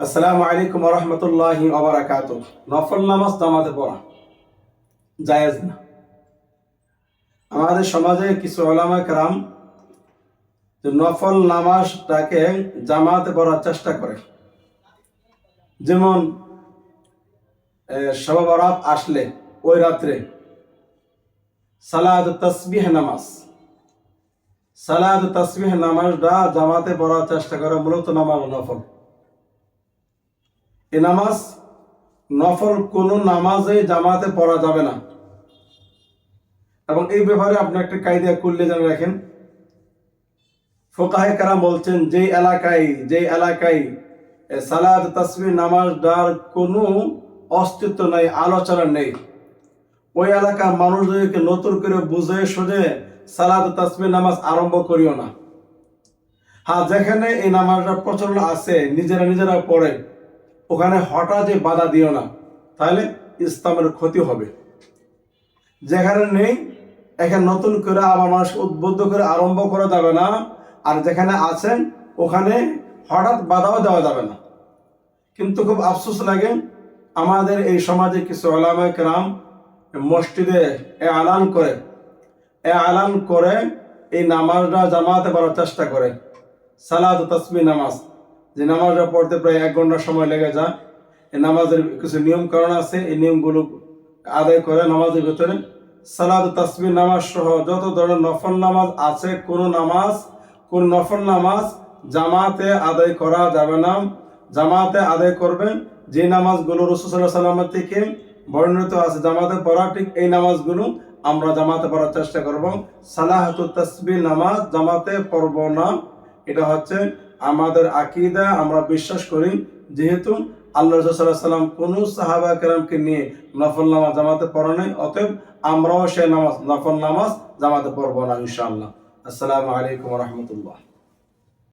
আসসালামু আলাইকুম ওয়া রাহমাতুল্লাহি ওয়া বারাকাতুহু। নফল নামাজ জামাতে পড়া জায়েজ না। আমাদের সমাজে কিছু উলামা কেরাম নফল নামাজটাকে জামাতে পড়ার চেষ্টা করে। যেমন শবে বরাত আসলে ওই রাত্রে সালাত তাসবিহ নামাজটা জামাতে পড়ার চেষ্টা করে। মূলত নামাজ নফল। এই নামাজ নফল কোন নামাজে জামাতে পড়া যাবে না। এবং এই ব্যাপারে আপনি একটা কায়দা করলে জেনে রাখেন, ফুকাহে কেরাম বলছেন যে এলাকায় সালাত তাসবিহ নামাজটার কোনো অস্তিত্ব নাই, আলোচনা নেই, ওই এলাকার মানুষদেরকে নতুন করে বুঝে সুঝে সালাত তাসবিহ নামাজ আরম্ভ করিও না। হ্যাঁ, যেখানে এই নামাজটা প্রচলন আছে নিজেরা পড়ে, ওখানে হঠাৎ বাধা দিও না, তাহলে ইসলামের ক্ষতি হবে। যেখানে নেই এখানে নতুন করে আবার মানুষ উদ্বুদ্ধ করে আরম্ভ করা যাবে না। আর যেখানে আছেন ওখানে হঠাৎ বাধাও দেওয়া যাবে না। কিন্তু খুব আফসোস লাগে, আমাদের এই সমাজে কিছু উলামা কেরাম মসজিদে আলান করে এই নামাজটা জামাতে পড়ার চেষ্টা করে। সালাত তাসবিহ নামাজ, যে নামাজটা পড়তে প্রায় 1 ঘন্টা সময় লেগে যায়। এই নামাজের কিছু নিয়ম কারণ আছে, এই নিয়মগুলো আদায় করে নামাজের ভিতরে সালাত তাসবিহ নামাজ সহ যত ধরনের নফল নামাজ আছে, কোন নফল নামাজ জামাতে আদায় করা যাবে না। জামাতে আদায় করবেন যে নামাজগুলো রাসূল সাল্লাল্লাহু আলাইহি ওয়াসাল্লাম থেকে বর্ণিত আছে জামাতে পড়া, ঠিক এই নামাজগুলো আমরা জামাতে পড়ার চেষ্টা করব। সালাতুত তাসবিহ নামাজ জামাতে পড়ব না, এটা হচ্ছে আমাদের আকীদা। আমরা বিশ্বাস করি যেহেতু আল্লাহ রাসূল সাল্লাল্লাহু আলাইহি ওয়াসাল্লাম কোন সাহাবা কেরামকে নিয়ে নফল নামাজ জামাতে পড়া নাই, অতএব আমরাও সেই নফল নামাজ জামাতে পড়ব না ইনশাআল্লাহ। আসসালামু আলাইকুম ওয়া রাহমাতুল্লাহ।